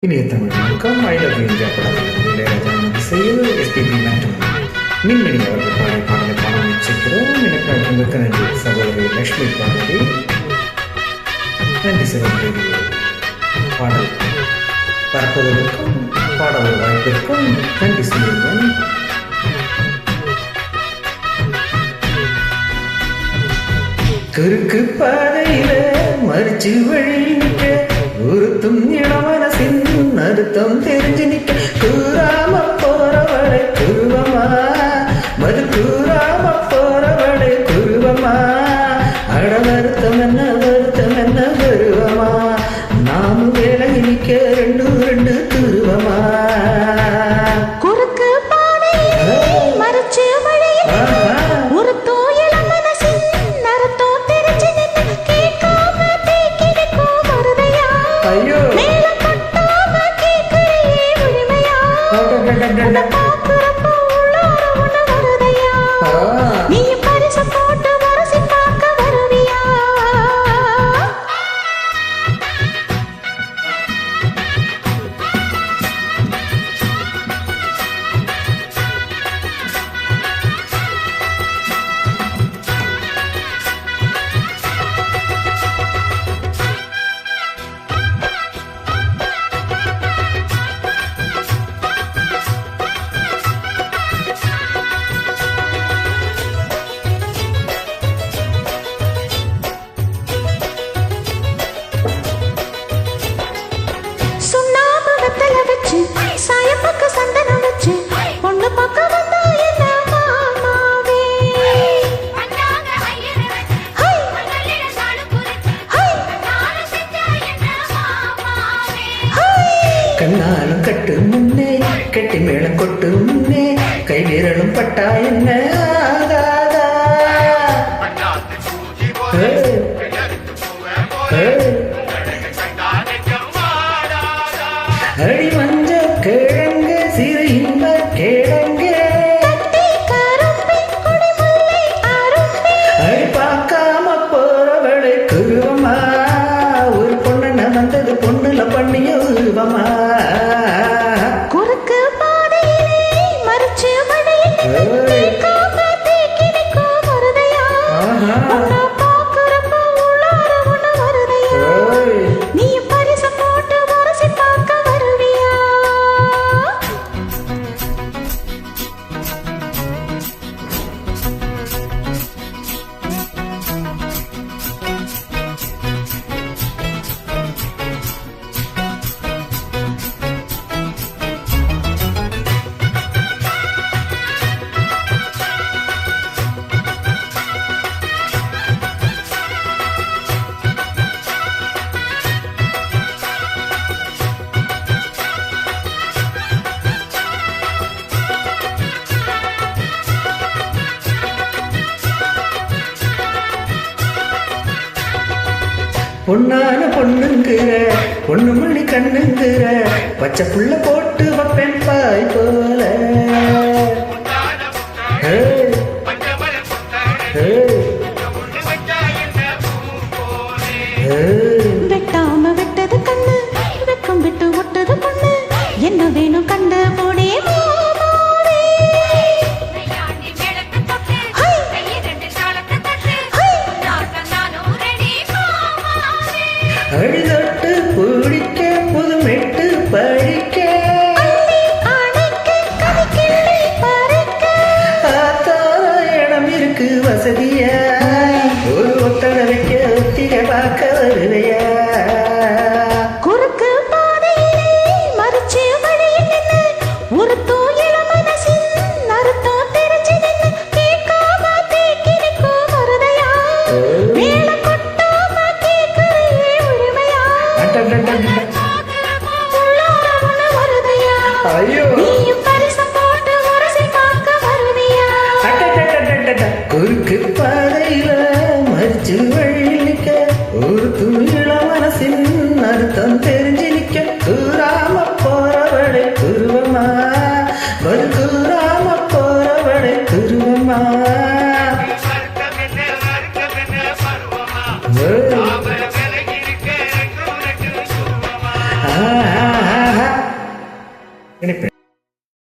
இனிய தமிழ் வணக்கம். I love you India படத்திலிருந்து இளையராஜாவின் இசையில் எஸ்பிபி மற்றும் மின்மினி அவர்கள் பாடலை காண முயற்சிக்கிறோம். எனக்கு மிக்க நன்றி சகோதரி லக்ஷ்மி பாரதி. நன்றி சகோதரி. பாடல் பரப்புவதற்கும் பாடல் வாய்ப்பிற்கும் நன்றி சொல்லுங்கள். குறுக்கு பாதையில மறிச்சு வழி நிற்க உறுத்தும் இளமனசின் அறுத்தம் தெரிஞ்சு நிற்க கூறாம போறவளை குருவமா மது கூறாம போறவளை குருவமா அட வருத்தம் என்ன வருவமா நாமும் வேலை நிற்க ரெண்டு ரெண்டு துருவமா குறுக்கு பாதையில மறிச்சு வழியில உறுத்தோ இளமனசின் அறுத்தோ தெரிஞ்சு நிற்க கேட்காம தேக்கிடுக்கோ வருதையா ஐயோ மேல கொட்டாம கேட்கிறியே உரிமையா உன்னை பார்க்கிறப்போ உள்ளார உன்னை வருதையா நீ பரிசு போட்டு வரசி பார்க்க வருவியா சுண்ணாம்பு வெத்தல வச்சு சாயப்பக்க சந்தனம் வச்சு பொண்ணு பக்க வந்தா என்ன மாமாவே ஹை! ஹை! கண்ணாலும் கட்டு முன்னே கெட்டி மேளம் கொட்டு முன்னே கை விரலும் பட்டா என்ன ஆகாதா? ஹே! ஹே! அடி மஞ்ச கிழங்கு சிறு இன்ப கிழங்கு கட்டி கரும்பை கொடிமுல்லை அரும்பை அடி பார்க்காம போறவளை குருவமா ஒரு பொண்ணு வந்தது பொண்ணுல பண்ணிய உருவமா குறுக்கு பாதையிலே மறிச்சு வழியிலே கேட்காம தேக்கிடுக்கோ வருதையா உன்னை பார்க்கிறப்போ உள்ளார உன்னை வருதையா நீ பரிசு போட்டு வரசி பார்க்க வருவியா பொண்ணான பொண்ணுங்கிற பொண்ணு மணி கண்ணுங்கிற பச்சை புள்ள போட்டு வைப்பேன் பாய் போல ஹே! ஹே! ஹே! வெட்டாம விட்டது கண்ணு வெக்கம் விட்டு ஒட்டது பொண்ணு என்ன வேணும் கண்ட போடே மாமாவே ஹை! ஹை! அடிதொட்டு பிடிக்க புதுமெட்டு படிக்க அணைக்க கதிக்கிள்ளி பறிக்க ஆத்தார இடம் இருக்கு வசதியா ஒரு ஒத்தடை வைக்க ஒத்திக பார்க்க வருவையா குறுக்கு பாதையிலே மறிச்சு வழியில் நின்னு உறுத்தோ இளமனசின் அறுத்தோ தெரிஞ்சு நின்னு கேட்காம தேக்கிடுக்கோ வருதையா மேல கொட்டாம கேட்கிறியே உரிமையா உள்ளார உன்னை வருதையா ஐயோ நீயும் பரிசு போட்டு உரசி பார்க்க வருவியா குறுக்கு பாதையில மறிச்சு வழி நிக்க ஒரு துணியில மனசின் அர்த்தம் தெரிஞ்சு நிக்க கூறாம போறவளை குருவமா ஒரு கூறாம போறவளை குருவமா ஆ இணைப்பேன்.